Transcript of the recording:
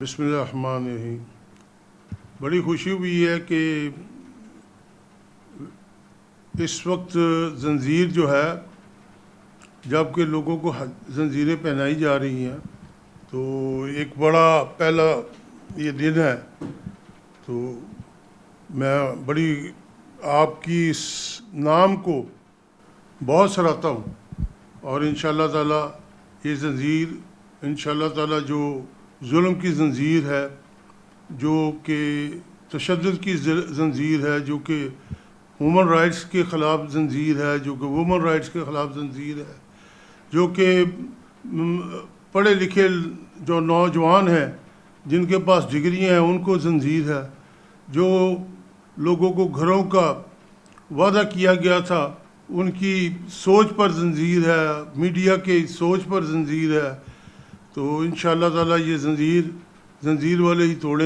بسم اللہ الرحمن الرحیم۔ بڑی خوشی ہوئی ہے کہ اس وقت زنجیر جو ہے، جب کہ لوگوں کو زنجیریں پہنائی جا رہی ہیں، تو ایک بڑا پہلا یہ دن ہے۔ تو میں بڑی آپ کی اس نام کو بہت سراہتا ہوں، اور انشاءاللہ تعالی یہ زنجیر انشاءاللہ تعالی جو ظلم کی زنجیر ہے، جو کہ تشدد کی زنجیر ہے، جو کہ ہیومن رائٹس کے خلاف زنجیر ہے، جو کہ وومن رائٹس کے خلاف زنجیر ہے، جو کہ پڑھے لکھے جو نوجوان ہیں جن کے پاس ڈگریاں ہیں ان کو زنجیر ہے، جو لوگوں کو گھروں کا وعدہ کیا گیا تھا ان کی سوچ پر زنجیر ہے، میڈیا کے سوچ پر زنجیر ہے۔ تو انشاءاللہ تعالی یہ زنجیر والے ہی توڑیں گے۔